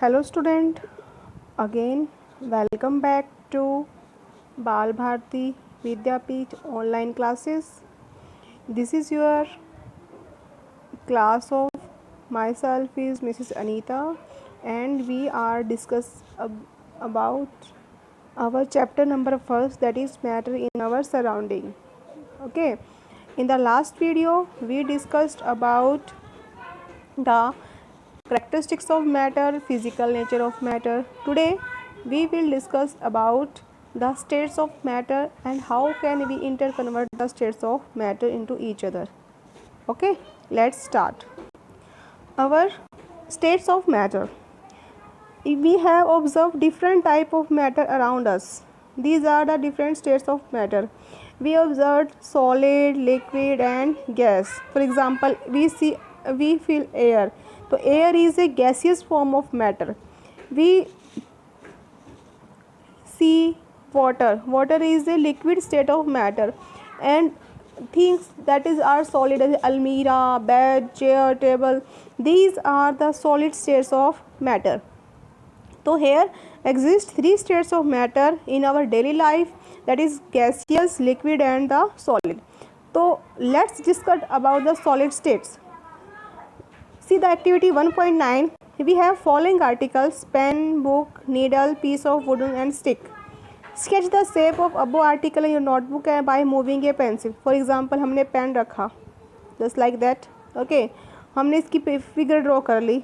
Hello student, again welcome back to Bal Bharti Vidyapeeth online classes. This is your class of myself is Mrs. Anita and we are about our chapter number first, that is matter in our surrounding. Okay, in the last video we discussed about the characteristics of matter, physical nature of matter. Today we will discuss about the states of matter and how can we interconvert the states of matter into each other. Okay, let's start. Our states of matter. We have observed different type of matter around us. These are the different states of matter. We observed solid, liquid and gas. For example, we feel air. So air is a gaseous form of matter. We see water. Water is a liquid state of matter. And things that is are solid as almirah, bed, chair, table. These are the solid states of matter. So here exist three states of matter in our daily life, that is gaseous, liquid and the solid. So let's discuss about the solid states. See the activity 1.9. We have following articles: pen, book, needle, piece of wooden and stick. Sketch the shape of above article in your notebook by moving a pencil. For example, हमने pen रखा just like that. Okay, हमने इसकी figure draw कर ली.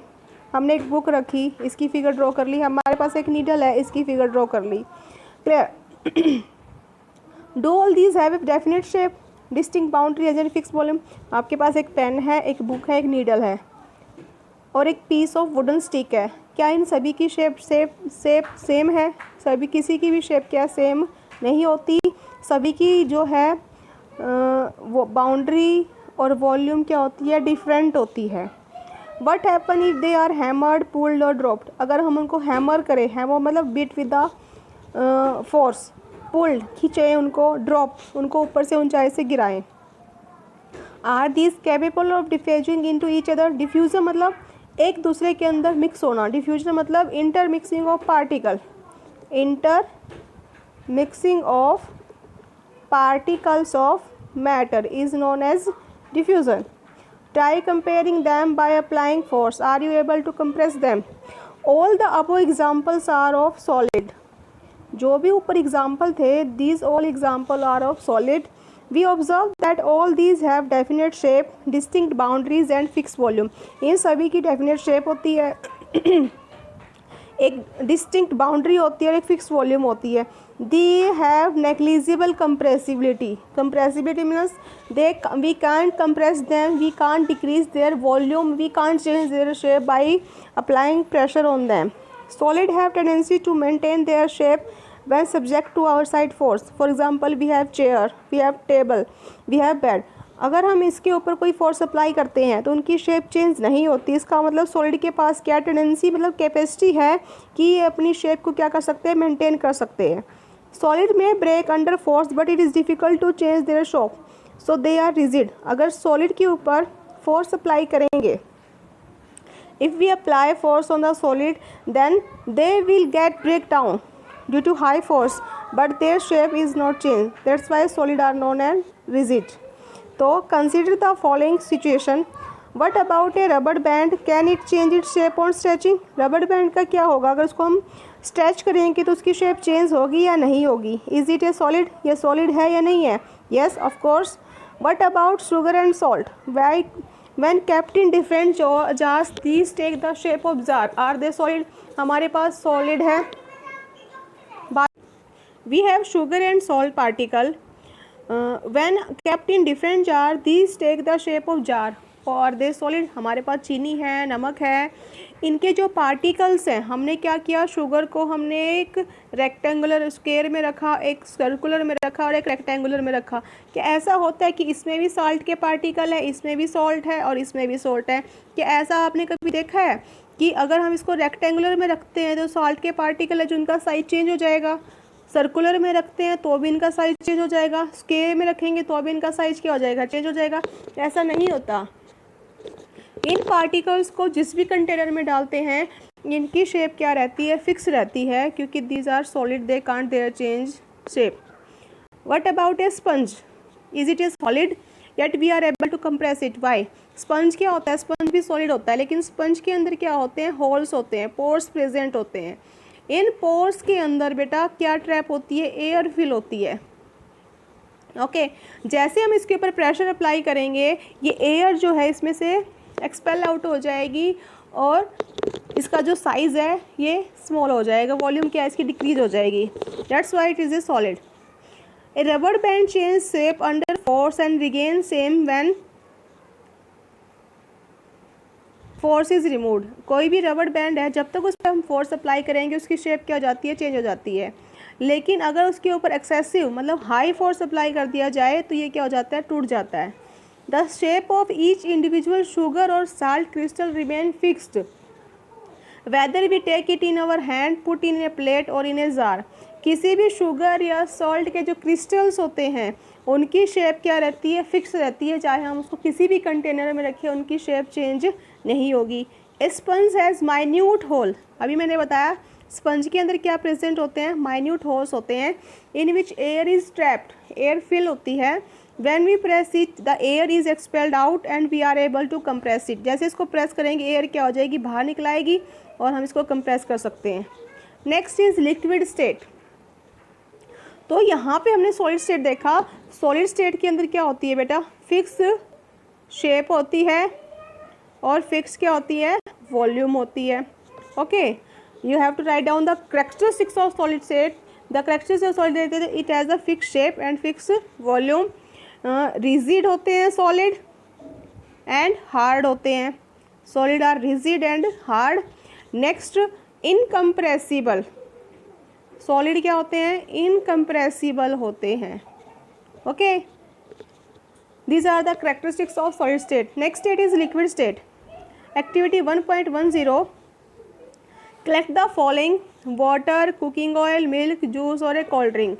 हमने एक book रखी, इसकी figure draw कर ली. हमारे पास एक नीडल है, इसकी फिगर ड्रॉ कर ली. Clear? Do all these have a definite shape, distinct boundary and fix volume. आपके पास एक पेन है, एक बुक है, एक नीडल है और एक पीस ऑफ वुडन स्टिक है. क्या इन सभी की शेप सेम है? सभी किसी की भी शेप क्या सेम नहीं होती. सभी की जो है वो बाउंड्री और वॉल्यूम क्या होती है, डिफरेंट होती है. What happen if they are hammered, pulled or dropped. अगर हम उनको हैमर करें, हैमर मतलब beat with the force, pulled खींचे उनको, ड्रॉप उनको ऊपर से ऊंचाई से गिराएं. Are these capable of diffusing into each other. Diffusion मतलब एक दूसरे के अंदर मिक्स होना. डिफ्यूजन मतलब intermixing of particle. Intermixing of particles of matter is known as diffusion. Try comparing them by applying force. Are you able to compress them? All the above examples are of solid. जो भी ऊपर example थे, these all example are of solid. We observe that all these have definite shape, distinct boundaries and fixed volume. इन सभी की definite shape होती है, एक distinct boundary होती है और एक फिक्स वॉल्यूम होती है. They have negligible compressibility. Compressibility means we can't compress them, we can't decrease their volume, we can't change their shape by applying pressure on them. Solid have tendency to maintain their shape when subject to outside force. For example, we have chair, we have table, we have bed. अगर हम इसके ऊपर कोई force apply करते हैं तो उनकी shape change नहीं होती. इसका मतलब सॉलिड के पास क्या टेंडेंसी मतलब कैपेसिटी है कि ये अपनी शेप को क्या कर सकते हैं, मेंटेन कर सकते हैं. सॉलिड में break under force but it is difficult to change their shape, so they are rigid. अगर सॉलिड के ऊपर फोर्स अप्लाई करेंगे, if we apply force on the solid then they will get break down due to high force, but their shape is not changed. That's why solid are known as rigid. So consider the following situation. What about a rubber band? Can it change its shape on stretching? Rubber band का क्या होगा अगर उसको हम stretch करेंगे तो उसकी shape change होगी या नहीं होगी. Is it a solid? ये सॉलिड है या नहीं है? Yes of course. What about sugar and salt? When kept in different jars these take the shape of jar. Are they solid? हमारे पास सॉलिड है. We have sugar and salt particle. When kept in different jar, these take the shape of jar. और दे solid. हमारे पास चीनी है, नमक है. इनके जो पार्टिकल्स हैं, हमने क्या किया, शुगर को हमने एक रेक्टेंगुलर स्क्वायर में रखा, एक सर्कुलर में रखा और एक रेक्टेंगुलर में रखा. क्या ऐसा होता है कि इसमें भी साल्ट के पार्टिकल है, इसमें भी सॉल्ट है और इसमें भी सॉल्ट है? क्या ऐसा आपने कभी देखा है कि अगर हम इसको रेक्टेंगुलर में रखते हैं तो सॉल्ट के पार्टिकल है जो उनका साइज चेंज हो जाएगा, सर्कुलर में रखते हैं तो भी इनका साइज चेंज हो जाएगा, स्क्वायर में रखेंगे तो भी इनका साइज क्या हो जाएगा, चेंज हो जाएगा? ऐसा नहीं होता. इन पार्टिकल्स को जिस भी कंटेनर में डालते हैं इनकी शेप क्या रहती है, फिक्स रहती है, क्योंकि these are solid, they can't their change shape. What about a sponge? Is it a solid? Yet we are able to compress it. Why? Sponge क्या होता है, स्पंज भी सॉलिड होता है, लेकिन स्पंज के अंदर क्या होते हैं, होल्स होते हैं, पोर्स प्रेजेंट होते हैं. इन पोर्स के अंदर बेटा क्या ट्रैप होती है, एयर फिल होती है. ओके जैसे हम इसके ऊपर प्रेशर अप्लाई करेंगे, ये एयर जो है इसमें से एक्सपेल आउट हो जाएगी और इसका जो साइज़ है ये स्मॉल हो जाएगा, वॉल्यूम क्या है इसकी डिक्रीज हो जाएगी. That's why it is a solid. A rubber band changes shape under force and regains same when force is removed. कोई भी रबड़ बैंड है, जब तक उस पर हम फोर्स अप्लाई करेंगे उसकी शेप क्या हो जाती है, चेंज हो जाती है. लेकिन अगर उसके ऊपर एक्सेसिव मतलब हाई फोर्स अप्लाई कर दिया जाए तो ये क्या हो जाता है, टूट जाता है. The shape of each individual sugar और salt crystal remain fixed whether we take it in our hand, put in a plate or in a jar. किसी भी शुगर या सॉल्ट के जो क्रिस्टल्स होते हैं उनकी शेप क्या रहती है, फिक्स रहती है, चाहे हम उसको किसी भी कंटेनर में रखें उनकी शेप चेंज नहीं होगी. Sponge has minute hole. अभी मैंने बताया स्पंज के अंदर क्या प्रेजेंट होते हैं, माइन्यूट होल्स होते हैं, in which air is trapped, air fill होती है. When we press it, the air is expelled out and we are able to compress it. जैसे इसको प्रेस करेंगे एयर क्या हो जाएगी, बाहर निकल आएगी और हम इसको कंप्रेस कर सकते हैं. Next is liquid state. तो यहाँ पे हमने सॉलिड स्टेट देखा. सॉलिड स्टेट के अंदर क्या होती है बेटा, फिक्स शेप होती है और फिक्स क्या होती है, वॉल्यूम होती है. Okay you have to write down the characteristics of solid state. The characteristics of solid state, it has a fix shape and fix volume. Rigid होते हैं सॉलिड एंड हार्ड होते हैं. Solid are rigid and hard. Next incompressible. Solid क्या होते हैं, incompressible होते हैं. Okay these are the characteristics of solid state. Next state is liquid state. Activity 1.10 collect the following: water, cooking oil, milk, juice और ए cold drink.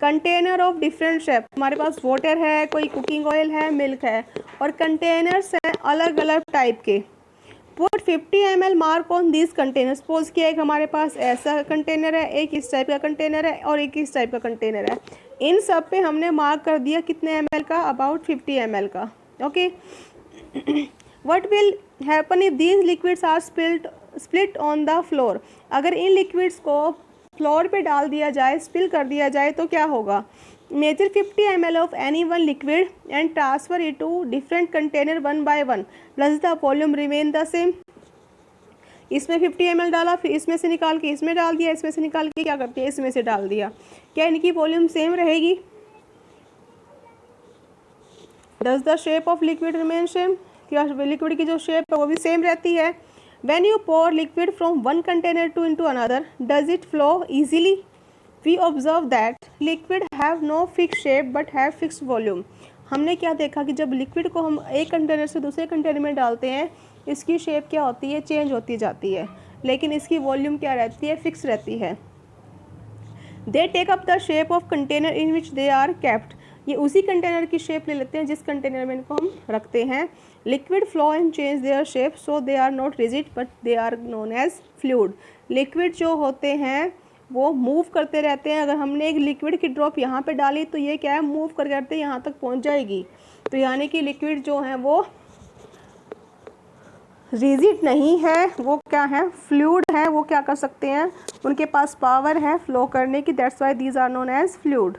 Container of different shape. हमारे पास water है, कोई cooking oil है, milk है और containers हैं अलग अलग टाइप के. Put 50 ml mark on this container. Suppose किया एक हमारे पास ऐसा कंटेनर है, एक इस टाइप का कंटेनर है और एक इस टाइप का कंटेनर है. इन सब पे हमने मार्क कर दिया कितने ml का, अबाउट 50 ml का. Okay what will happen if these liquids are split on the floor. अगर इन लिक्विड्स को फ्लोर पे डाल दिया जाए, स्पिल कर दिया जाए तो क्या होगा. Measure 50 ml of any one liquid and transfer it to different container one by one. Plus the volume remain the same. इसमें 50 ml डाला, फिर इसमें से निकाल के इसमें डाल दिया, इसमें से निकाल के क्या करती है, इसमें से डाल दिया. क्या इनकी वॉल्यूम सेम रहेगी. Does the shape of liquid remain same. क्या लिक्विड की जो शेप है वो भी सेम रहती है. When you pour liquid from one container into another, does it flow easily? We observe that liquid have no fixed shape but have fixed volume. हमने क्या देखा कि जब लिक्विड को हम एक कंटेनर से दूसरे कंटेनर में डालते हैं इसकी शेप क्या होती है, चेंज होती जाती है, लेकिन इसकी वॉल्यूम क्या रहती है, फिक्स रहती है. They take up the shape of container in which they are kept. ये उसी कंटेनर की शेप ले लेते हैं जिस कंटेनर में इनको हम रखते हैं. Liquid flow and change their shape so they are not rigid but they are known as fluid. Liquid जो होते हैं वो मूव करते रहते हैं. अगर हमने एक लिक्विड की ड्रॉप यहाँ पे डाली तो ये क्या है, मूव कर करते यहाँ तक पहुँच जाएगी. तो यानी कि लिक्विड जो है वो रिजिड नहीं है, वो क्या है, फ्लूइड है. वो क्या कर सकते हैं, उनके पास पावर है फ्लो करने की. That's why these are known as fluid.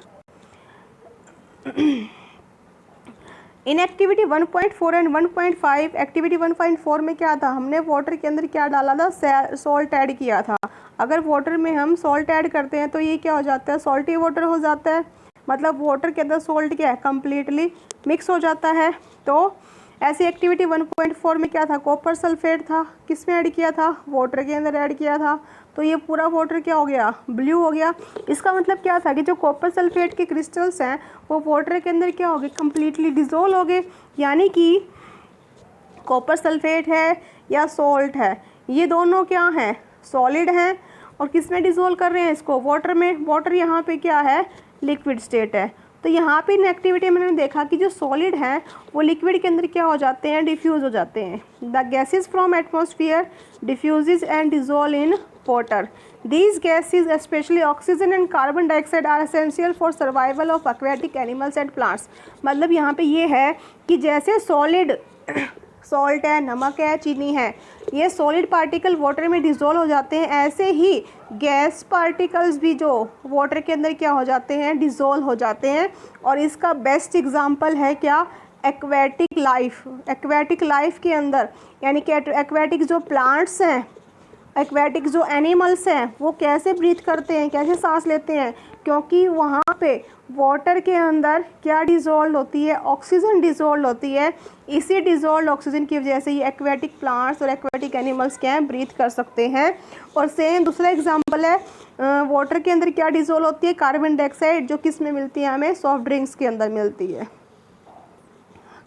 In activity 1.4 and 1.5, activity 1.4 में क्या था, हमने वाटर के अंदर क्या डाला था, सॉल्ट ऐड किया था. अगर वाटर में हम सॉल्ट ऐड करते हैं तो ये क्या हो जाता है, सॉल्टी वाटर हो जाता है. मतलब वाटर के अंदर सॉल्ट क्या है, कम्प्लीटली मिक्स हो जाता है. तो ऐसी एक्टिविटी 1.4 में क्या था, कॉपर सल्फेट था. किस में ऐड किया था, वाटर के अंदर ऐड किया था. तो ये पूरा वाटर क्या हो गया, ब्लू हो गया. इसका मतलब क्या था कि जो कॉपर सल्फेट के क्रिस्टल्स हैं वो वाटर के अंदर क्या हो गए, कम्प्लीटली डिज़ोल्व हो गए. यानी कि कॉपर सल्फेट है या सॉल्ट है, ये दोनों क्या हैं, सॉलिड हैं. और किस में डिज़ोल्व कर रहे हैं इसको, वाटर में. वाटर यहाँ पे क्या है, लिक्विड स्टेट है. तो यहाँ पे इन एक्टिविटी में मैंने देखा कि जो सॉलिड हैं वो लिक्विड के अंदर क्या हो जाते हैं, डिफ्यूज़ हो जाते हैं। The gases from atmosphere diffuses and dissolve in water. These gases, especially oxygen and carbon dioxide, are essential for survival of aquatic animals and plants। मतलब यहाँ पे ये है कि जैसे सॉलिड सॉल्ट है, नमक है, चीनी है, ये सॉलिड पार्टिकल वाटर में डिज़ोल्व हो जाते हैं, ऐसे ही गैस पार्टिकल्स भी जो वाटर के अंदर क्या हो जाते हैं, डिज़ोल्व हो जाते हैं। और इसका बेस्ट एग्जांपल है क्या, एक्वेटिक लाइफ। एक्वेटिक लाइफ के अंदर यानी कि एक्वेटिक जो प्लांट्स हैं, एक्वेटिक जो एनिमल्स हैं वो कैसे ब्रीथ करते हैं, कैसे सांस लेते हैं, क्योंकि वहाँ पे वाटर के अंदर क्या डिज़ोल्व होती है, ऑक्सीजन डिज़ोल्व होती है। इसी डिज़ोल्व ऑक्सीजन की वजह से ये एक्वेटिक प्लांट्स और एक्वेटिक एनिमल्स क्या हैं, ब्रीथ कर सकते हैं। और सेम दूसरा एग्जांपल है, वाटर के अंदर क्या डिज़ोल्व होती है, कार्बन डाइऑक्साइड, जो किस में मिलती है, हमें सॉफ्ट ड्रिंक्स के अंदर मिलती है।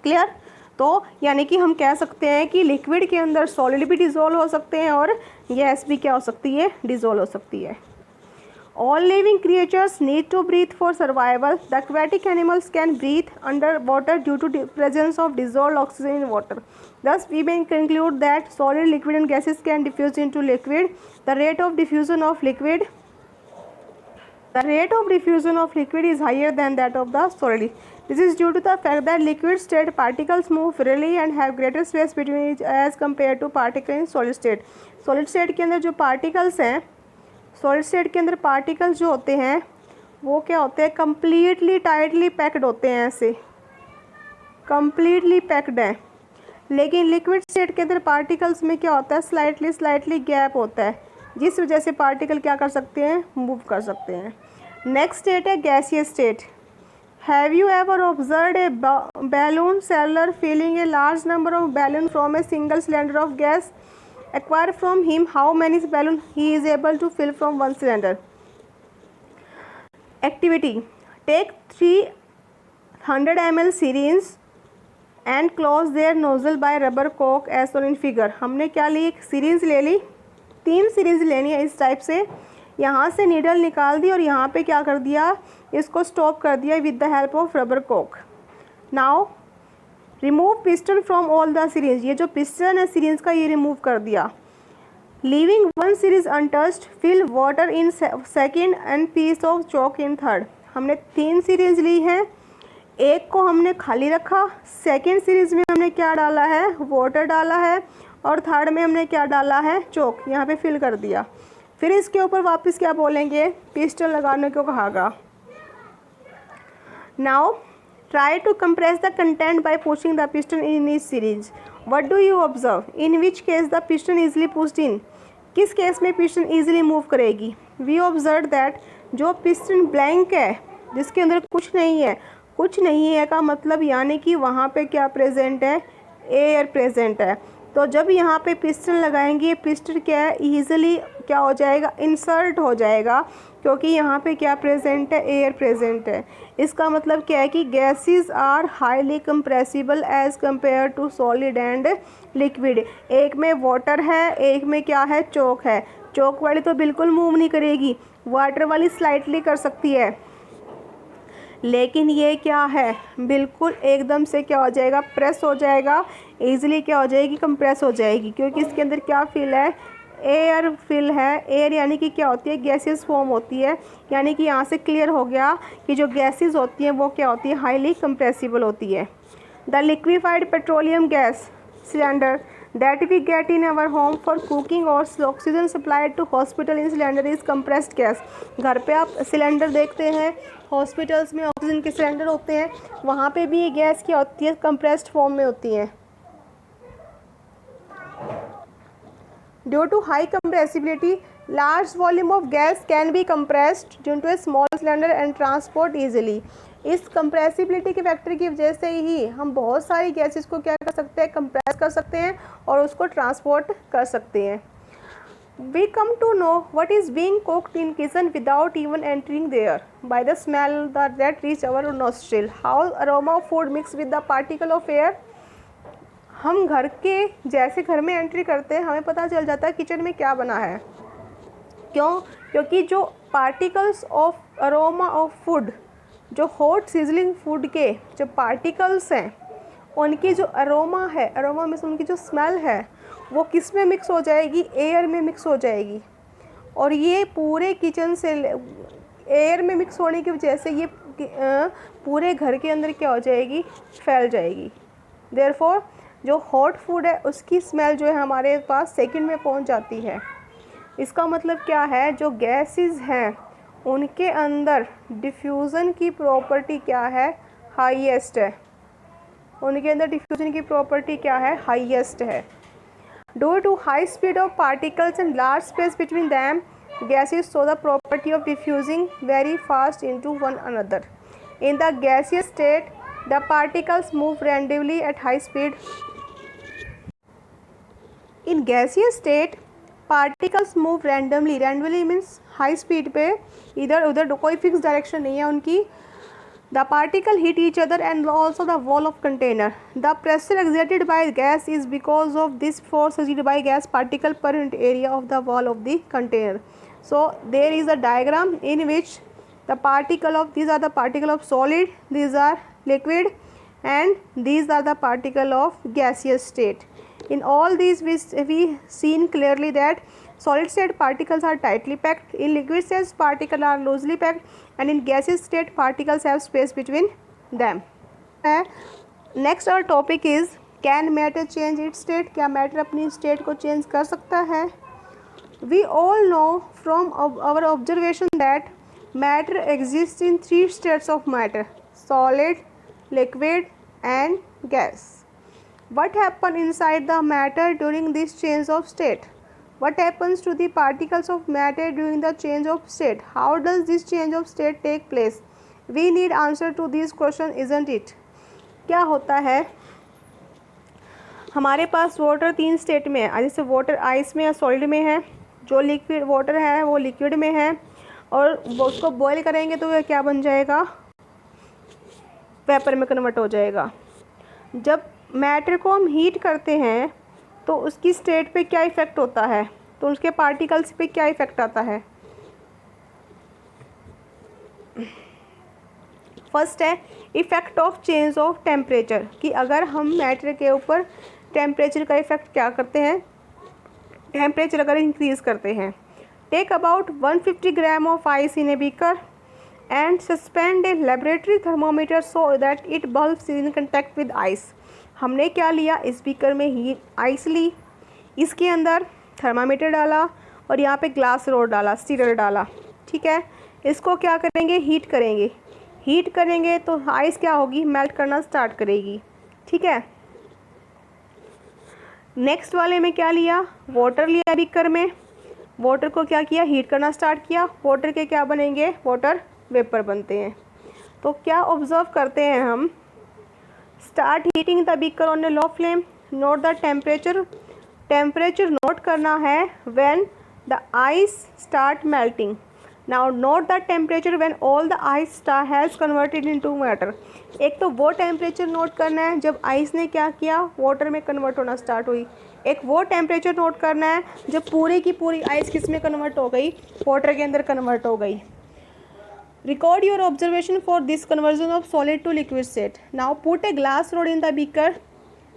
क्लियर। तो यानी कि हम कह सकते हैं कि लिक्विड के अंदर सॉलिड भी डिज़ोल्व हो सकते हैं और गैस भी क्या हो सकती है, डिज़ोल्व हो सकती है। All living creatures need to breathe for survival. The aquatic animals can breathe underwater due to the presence of dissolved oxygen in water. Thus, we may conclude that solid, liquid, and gases can diffuse into liquid. The rate of diffusion of liquid is higher than that of the solid. This is due to the fact that liquid state particles move freely and have greater space between each as compared to particles in solid state. Solid state के अंदर जो particles हैं, solid state के अंदर particles जो होते हैं वो क्या होते हैं, कम्प्लीटली टाइटली पैक्ड होते हैं, ऐसे कम्प्लीटली पैक्ड हैं। लेकिन लिक्विड स्टेट के अंदर पार्टिकल्स में क्या होता है, स्लाइटली गैप होता है, जिस वजह से पार्टिकल क्या कर सकते हैं, मूव कर सकते हैं। नेक्स्ट स्टेट है gaseous state. Have you ever observed a balloon seller filling a large number of balloon from a single cylinder of gas? Acquire from him how many balloon he is able to fill from one cylinder. Activity: take 300 ml syringe and close their nozzle by rubber cork as shown in figure। हमने क्या ली, एक syringe ले ली, 3 syringe लेनी है इस type से, यहाँ से नीडल निकाल दी और यहाँ पे क्या कर दिया, इसको स्टॉप कर दिया with the help of rubber cock. Now remove piston from all the syringe. ये जो पिस्टन है सिरिंज का, ये रिमूव कर दिया। Leaving one syringe untouched, fill water in second and piece of chalk in third. हमने 3 सिरिंज ली हैं, एक को हमने खाली रखा, सेकेंड सिरिंज में हमने क्या डाला है, वाटर डाला है, और थर्ड में हमने क्या डाला है, चॉक, यहाँ पे फिल कर दिया। फिर इसके ऊपर वापस क्या बोलेंगे, पिस्टन लगाने को कहागा। Now try to compress the content by pushing the piston in each syringe. What do you observe? In which case the piston easily pushed in? किस केस में पिस्टन easily मूव करेगी? We observed that जो piston blank है, जिसके अंदर कुछ नहीं है का मतलब यानी कि वहाँ पे क्या प्रेजेंट है, एयर प्रेजेंट है। तो जब यहाँ पे पिस्टन लगाएंगे, पिस्टन क्या है, ईजिली क्या हो जाएगा, इंसर्ट हो जाएगा, क्योंकि यहाँ पे क्या प्रेजेंट है, एयर प्रेजेंट है। इसका मतलब क्या है कि gases are highly compressible as compare to solid and liquid. एक में वाटर है, एक में क्या है, चॉक है। चॉक वाली तो बिल्कुल मूव नहीं करेगी, वाटर वाली स्लाइटली कर सकती है, लेकिन ये क्या है, बिल्कुल एकदम से क्या हो जाएगा, प्रेस हो जाएगा, ईजिली क्या हो जाएगी, कंप्रेस हो जाएगी, क्योंकि इसके अंदर क्या फिल है, एयर फिल है। एयर यानी कि क्या होती है, गैसेस फॉर्म होती है। यानी कि यहाँ से क्लियर हो गया कि जो गैसेस होती हैं वो क्या होती है, हाईली कंप्रेसिबल होती है। The liquefied petroleum gas cylinder that we get in our home for cooking or oxygen supplied to hospital in cylinder is compressed gas। घर पे आप सिलेंडर देखते हैं, हॉस्पिटल्स में ऑक्सीजन के सिलेंडर होते हैं, वहाँ पे भी ये गैस क्या होती है, कंप्रेस्ड फॉर्म में होती है। Due to high compressibility, large volume of gas can be compressed into a small cylinder and transport easily। इस कंप्रेसिबिलिटी के फैक्टर की वजह से ही हम बहुत सारी गैसेस को क्या कर सकते हैं, कंप्रेस कर सकते हैं और उसको ट्रांसपोर्ट कर सकते हैं। We come to know what is being cooked in kitchen without even entering there by the smell that reach our nostril। How aroma of food mix with the particle of air। हम घर के जैसे घर में entry करते हैं, हमें पता चल जाता है किचन में क्या बना है। क्यों? क्योंकि जो particles of aroma of food जो हॉट सिजलिंग फूड के जो पार्टिकल्स हैं उनकी जो अरोमा है, अरोमा में से उनकी जो स्मेल है वो किस में मिक्स हो जाएगी, एयर में मिक्स हो जाएगी। और ये पूरे किचन से एयर में मिक्स होने की वजह से ये पूरे घर के अंदर क्या हो जाएगी, फैल जाएगी। देयरफॉर जो हॉट फूड है उसकी स्मेल जो है हमारे पास सेकंड में पहुंच जाती है। इसका मतलब क्या है, जो गैसेस हैं उनके अंदर डिफ्यूज़न की प्रॉपर्टी क्या है, हाईएस्ट है। उनके अंदर डिफ्यूज़न की प्रॉपर्टी क्या है, हाईएस्ट है। Due to high speed of particles and large space between them, gases show the property of diffusing very fast into one another. In the gaseous state, the particles move randomly at high speed. In gaseous state, particles move randomly. Randomly means high speed पे इधर उधर कोई fix direction नहीं है उनकी। The particle hit each other and also the wall of container. The pressure exerted by gas is because of this force exerted by gas particle per unit area of the wall of the container. So there is a diagram in which the particle of, these are the particle of solid, these are liquid, and these are the particle of gaseous state. In all these we seen clearly that solid state particles are tightly packed, in liquid state particles are loosely packed, and in gaseous state particles have space between them. Next our topic is, can matter change its state? क्या matter अपनी state को change कर सकता है? We all know from our observation that matter exists in 3 states of matter: solid, liquid and gas. What happens inside the matter during this change of state? What happens to the particles of matter during the change of state? How does this change of state take place? We need answer to this question, isn't it? क्या होता है, हमारे पास water 3 state में है, जैसे water ice में या solid में है, जो लिक्विड वाटर है वो लिक्विड में है, और उसको बॉयल करेंगे तो वह क्या बन जाएगा, वेपर में कन्वर्ट हो जाएगा। जब मैटर को हम हीट करते हैं तो उसकी स्टेट पे क्या इफ़ेक्ट होता है, तो उसके पार्टिकल्स पे क्या इफ़ेक्ट आता है। फर्स्ट है effect of change of temperature, कि अगर हम मैटर के ऊपर टेम्परेचर का इफ़ेक्ट क्या करते हैं, टेम्परेचर अगर इंक्रीज़ करते हैं। Take about 150 gram of ice in a beaker and suspend a laboratory thermometer so that it bulbs in contact with ice. हमने क्या लिया, इस बीकर में ही आइस ली, इसके अंदर थर्मामीटर डाला और यहाँ पे ग्लास रोड डाला, स्टीरर डाला, ठीक है। इसको क्या करेंगे, हीट करेंगे। हीट करेंगे तो आइस क्या होगी, मेल्ट करना स्टार्ट करेगी, ठीक है। नेक्स्ट वाले में क्या लिया, वाटर लिया बीकर में, वाटर को क्या किया, हीट करना स्टार्ट किया। वाटर के क्या बनेंगे, वाटर वेपर बनते हैं। तो क्या ऑब्जर्व करते हैं हम, start heating the beaker on A low flame, note the temperature. Temperature note करना है when the ice start melting. Now note the temperature when all the ice has converted into water. एक तो वो temperature note करना है जब ice ने क्या किया, वाटर में कन्वर्ट होना स्टार्ट हुई। एक वो टेम्परेचर नोट करना है जब पूरी की पूरी आइस किस में कन्वर्ट हो गई, वाटर के अंदर कन्वर्ट हो गई। Record your observation for this conversion of solid to liquid state. Now put a glass rod in the beaker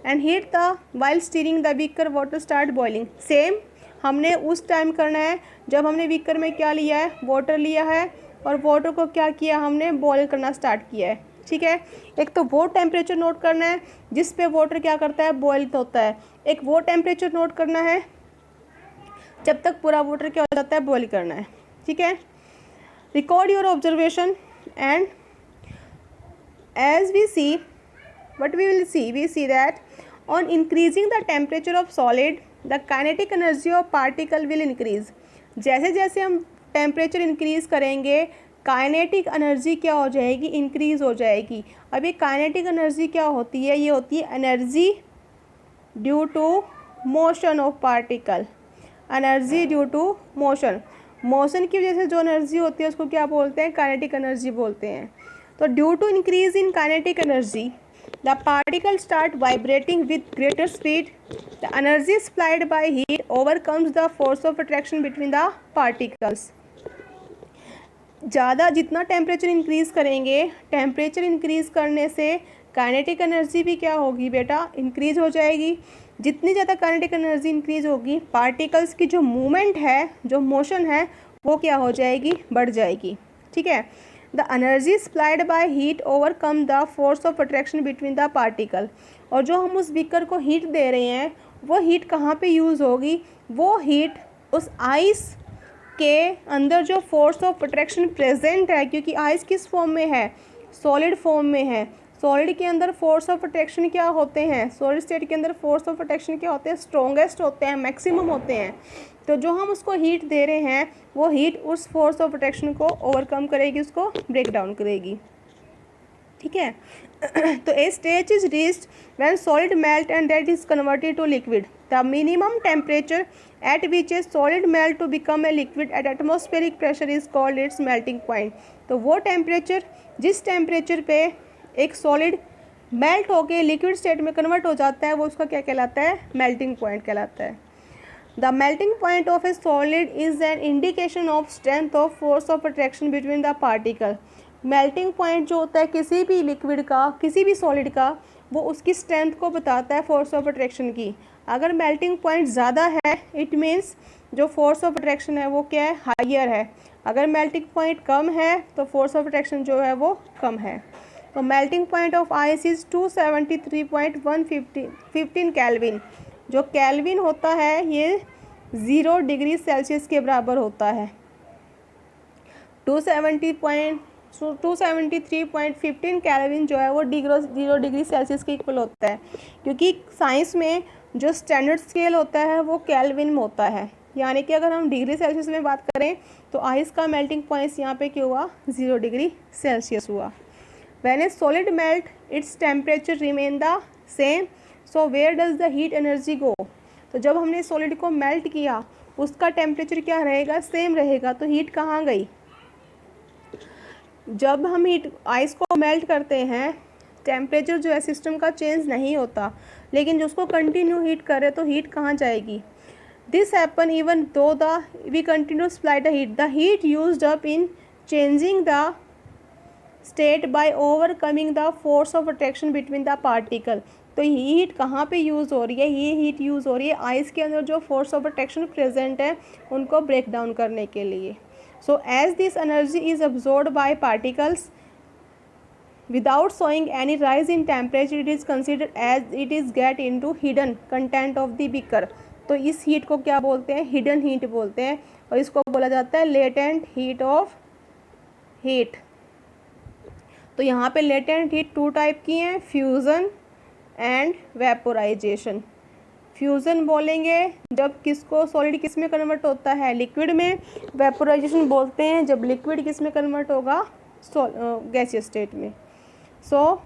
and heat the while stirring the beaker water start boiling. Same हमने उस time करना है जब हमने beaker में क्या लिया है, वाटर लिया है, और वाटर को क्या किया हमने, बॉयल करना स्टार्ट किया है, ठीक है। एक तो वो टेम्परेचर नोट करना है जिस पे वाटर क्या करता है, बॉयल होता है। एक वो टेम्परेचर नोट करना है जब तक पूरा वाटर क्या हो जाता है, बॉयल करना है, ठीक है। Record your observation and as we see, what we will see, we see that on increasing the temperature of solid, the kinetic energy of particle will increase. जैसे जैसे हम टेम्परेचर इंक्रीज़ करेंगे काइनेटिक एनर्जी क्या हो जाएगी, increase हो जाएगी। अब ये काइनेटिक एनर्जी क्या होती है, ये होती है energy due to motion of particle. Energy due to motion, motion की वजह से जो एनर्जी होती है उसको क्या बोलते हैं, काइनेटिक एनर्जी बोलते हैं। तो due to increase in kinetic energy the particle start vibrating with greater speed, the energy supplied by heat overcomes the force of attraction between the particles. ज़्यादा जितना टेम्परेचर इंक्रीज़ करेंगे, टेम्परेचर इंक्रीज़ करने से kinetic energy भी क्या होगी बेटा, increase हो जाएगी। जितनी ज़्यादा काइनेटिक एनर्जी इंक्रीज़ होगी, पार्टिकल्स की जो मूवमेंट है, जो मोशन है, वो क्या हो जाएगी, बढ़ जाएगी। ठीक है। The energy supplied by heat overcome the force of attraction between the particle. और जो हम उस बीकर को हीट दे रहे हैं, वो हीट कहाँ पे यूज़ होगी, वो हीट उस आइस के अंदर जो फोर्स ऑफ अट्रैक्शन प्रेजेंट है, क्योंकि आइस किस फॉर्म में है, सॉलिड फॉर्म में है। सॉलिड के अंदर फोर्स ऑफ अट्रैक्शन क्या होते हैं, सॉलिड स्टेट के अंदर फोर्स ऑफ अट्रैक्शन क्या होते हैं, स्ट्रॉन्गेस्ट होते हैं, मैक्सिमम होते हैं। तो जो हम उसको हीट दे रहे हैं, वो हीट उस फोर्स ऑफ अट्रैक्शन को ओवरकम करेगी, उसको ब्रेक डाउन करेगी। ठीक है। तो a stage is reached when solid melt and that is converted to liquid. The minimum temperature at which a solid melt to become a liquid at atmospheric pressure is called its melting point. तो वो temperature, जिस temperature पे एक solid melt होकर liquid state में convert हो जाता है, वो उसका क्या कहलाता है, मेल्टिंग पॉइंट कहलाता है। The melting point of A solid is an indication of strength of force of attraction between the particle. Melting point जो होता है किसी भी लिक्विड का, किसी भी सॉलिड का, वो उसकी स्ट्रेंथ को बताता है फोर्स ऑफ अट्रैक्शन की। अगर मेल्टिंग पॉइंट ज़्यादा है, इट मीन्स जो फोर्स ऑफ अट्रैक्शन है वो क्या है, हाइयर है। अगर मेल्टिंग पॉइंट कम है तो फोर्स ऑफ अट्रैक्शन जो है वो कम है। तो melting point of ice is 273.115 kelvin. जो कैल्विन होता है ये 0 डिग्री सेल्सियस के बराबर होता है। 273.15 कैल्विन जो है वो 0 डिग्री सेल्सियस के इक्वल होता है, क्योंकि साइंस में जो स्टैंडर्ड स्केल होता है वो कैल्विन में होता है। यानी कि अगर हम डिग्री सेल्सियस में बात करें तो आइस का मेल्टिंग पॉइंट यहाँ पे क्या हुआ, 0 डिग्री सेल्सियस हुआ। When a solid melt, its temperature remain the same. So where does the heat energy go? तो जब हमने सॉलिड को मेल्ट किया, उसका टेम्परेचर क्या रहेगा, सेम रहेगा। तो हीट कहाँ गई, जब हम हीट आइस को मेल्ट करते हैं, टेम्परेचर जो है सिस्टम का चेंज नहीं होता, लेकिन जो उसको कंटिन्यू हीट करे तो हीट कहाँ जाएगी। This happen even though the we continue supply the heat used up in changing the state by overcoming the force of attraction between the particle. तो हीट कहाँ पे यूज़ हो रही है, ये हीट यूज़ हो रही है आइस के अंदर जो फोर्स ऑफ अट्रैक्शन प्रेजेंट है उनको ब्रेक डाउन करने के लिए। So as this energy is absorbed by particles without showing any rise in temperature, it is considered as it is get into hidden content of the beaker. तो इस heat को क्या बोलते हैं, हिडन हीट बोलते हैं, और इसको बोला जाता है लेटेंट हीट ऑफ हीट। तो यहाँ पे लेटेंट हीट 2 टाइप की हैं, फ्यूज़न एंड वेपोराइजेशन। फ्यूज़न बोलेंगे जब किसको, सॉलिड किस में कन्वर्ट होता है, लिक्विड में। वेपोराइजेशन बोलते हैं जब लिक्विड किस में कन्वर्ट होगा, गैसियस स्टेट में। So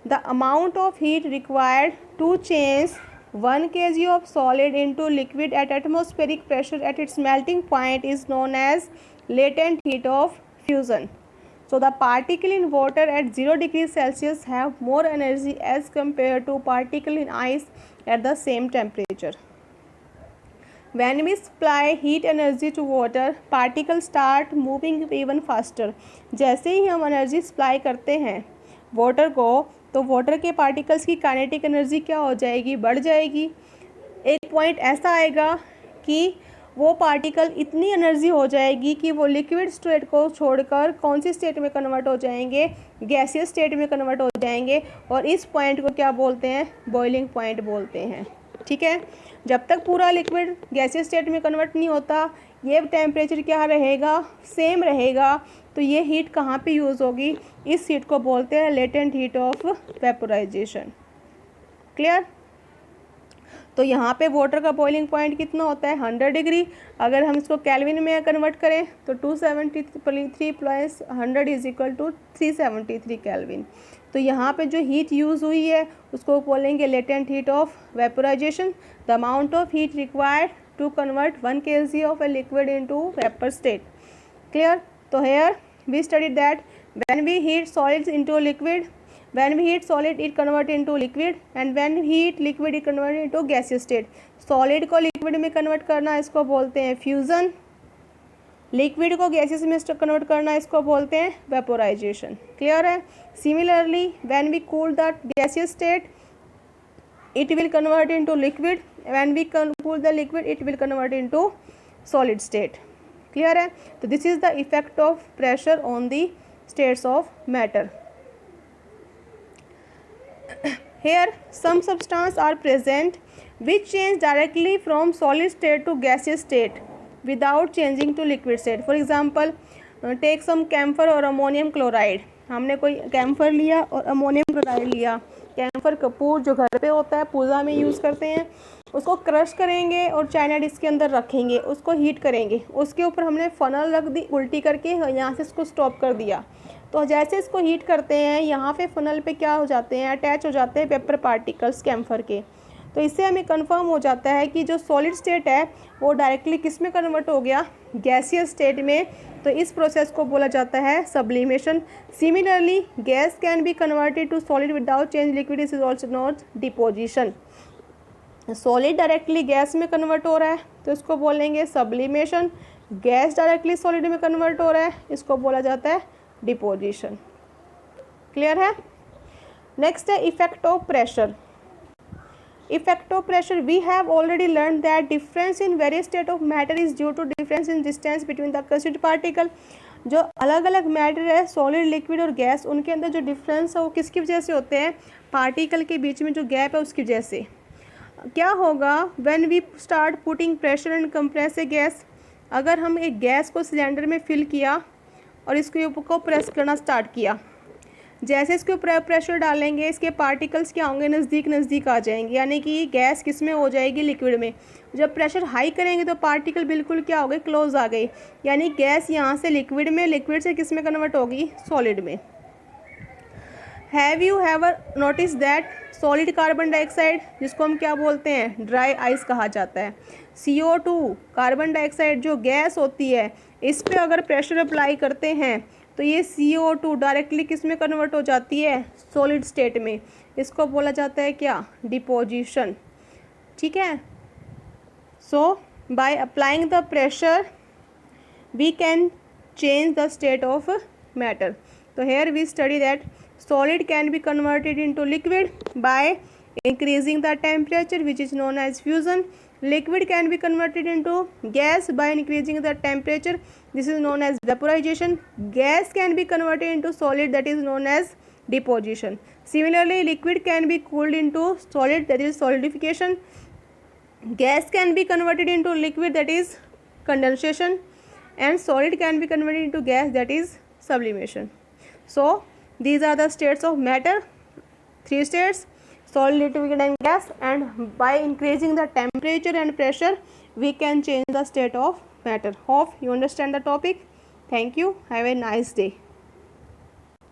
the amount of heat required to change 1 kg of solid into liquid at atmospheric pressure at its melting point is known as latent heat of fusion. So the particle in water at 0 degrees Celsius have more energy as compared to particle in ice at the same temperature. When we supply heat energy to water, particles start moving even faster. जैसे ही हम energy supply करते हैं water को, तो water के particles की kinetic energy क्या हो जाएगी, बढ़ जाएगी। एक पॉइंट ऐसा आएगा कि वो पार्टिकल इतनी एनर्जी हो जाएगी कि वो लिक्विड स्टेट को छोड़कर कौन सी स्टेट में कन्वर्ट हो जाएंगे, गैसियस स्टेट में कन्वर्ट हो जाएंगे। और इस पॉइंट को क्या बोलते हैं, बॉइलिंग पॉइंट बोलते हैं। ठीक है। जब तक पूरा लिक्विड गैसियस स्टेट में कन्वर्ट नहीं होता, ये टेम्परेचर क्या रहेगा, सेम रहेगा। तो ये हीट कहाँ पे यूज़ होगी, इस हीट को बोलते हैं latent heat of vaporisation. Clear. तो यहाँ पे वाटर का बॉइलिंग पॉइंट कितना होता है, 100 डिग्री। अगर हम इसको कैल्विन में कन्वर्ट करें तो 273 plus 100 is equal to 373 kelvin. तो यहाँ पे जो हीट यूज़ हुई है उसको बोलेंगे latent heat of vaporisation. The amount of heat required to convert 1 kg of a liquid into vapour state. Clear. तो here we studied that when we heat solids into liquid, when we heat solid it convert into liquid, and when we heat liquid it convert into gaseous state. solid को liquid में convert करना इसको बोलते हैं fusion, liquid को gases में convert करना इसको बोलते हैं वेपोराइजेशन। क्लियर है? Similarly when we cool the gaseous state it will convert into liquid, when we cool the liquid it will convert into solid state. Clear है? तो this is the effect of pressure on the states of matter. Here some substance are present which change directly from solid state to gaseous state without changing to liquid state. For example, take some camphor or ammonium chloride. हमने कोई camphor लिया और ammonium chloride लिया। Camphor Kapoor जो घर पे होता है, पूजा में यूज़ करते हैं, उसको क्रश करेंगे और चाइना डिश के अंदर रखेंगे, उसको हीट करेंगे, उसके ऊपर हमने फनल रख दी उल्टी करके, यहाँ से इसको स्टॉप कर दिया। तो जैसे इसको हीट करते हैं यहाँ पे फनल पे क्या हो जाते हैं, अटैच हो जाते हैं पेपर पार्टिकल्स कैम्फर के। तो इससे हमें कंफर्म हो जाता है कि जो सॉलिड स्टेट है वो डायरेक्टली किस में कन्वर्ट हो गया, गैसियस स्टेट में। तो इस प्रोसेस को बोला जाता है sublimation. Similarly gas can be converted to solid without change liquid, is also known deposition. Solid directly gas में कन्वर्ट हो रहा है तो इसको बोलेंगे सब्लिमेशन। गैस डायरेक्टली सॉलिड में कन्वर्ट हो रहा है, इसको बोला जाता है डिपोजिशन। क्लियर है? नेक्स्ट है effect of pressure. Effect of pressure, we have already learned that difference in various state of matter is due to difference in distance between the constituent particle. जो अलग अलग मैटर है solid, liquid और gas, उनके अंदर जो difference है वो किसकी वजह से होते हैं, पार्टिकल के बीच में जो गैप है उसकी वजह से। क्या होगा when we start putting pressure and compress a gas, अगर हम एक गैस को सिलेंडर में फिल किया और इसके ऊपर को प्रेस करना स्टार्ट किया, जैसे इसके ऊपर प्रेशर डालेंगे इसके पार्टिकल्स क्या होंगे, नज़दीक नज़दीक आ जाएंगे, यानी कि गैस किस में हो जाएगी, लिक्विड में। जब प्रेशर हाई करेंगे तो पार्टिकल बिल्कुल क्या हो गए, क्लोज आ गई, यानी गैस यहाँ से लिक्विड में, लिक्विड से किस में कन्वर्ट होगी, सॉलिड में। Have you ever notice that solid carbon dioxide, जिसको हम क्या बोलते हैं, ड्राई आइस कहा जाता है, CO2 कार्बन डाइऑक्साइड जो गैस होती है, इस पर अगर प्रेशर अप्लाई करते हैं तो ये CO2 डायरेक्टली किस में कन्वर्ट हो जाती है, सॉलिड स्टेट में। इसको बोला जाता है क्या, डिपोजिशन। ठीक है? So by applying the pressure we can change the state of matter. तो here we study that solid can be converted into liquid by increasing the temperature, which is known as fusion. Liquid can be converted into gas by increasing the temperature, this is known as vaporization. Gas can be converted into solid, that is known as deposition. Similarly liquid can be cooled into solid, that is solidification. Gas can be converted into liquid, that is condensation, and solid can be converted into gas, that is sublimation. So these are the states of matter, 3 states: solid, liquid and gas, and by increasing the temperature and pressure we can change the state of matter. Hope you understand the topic. Thank you. Have a nice day.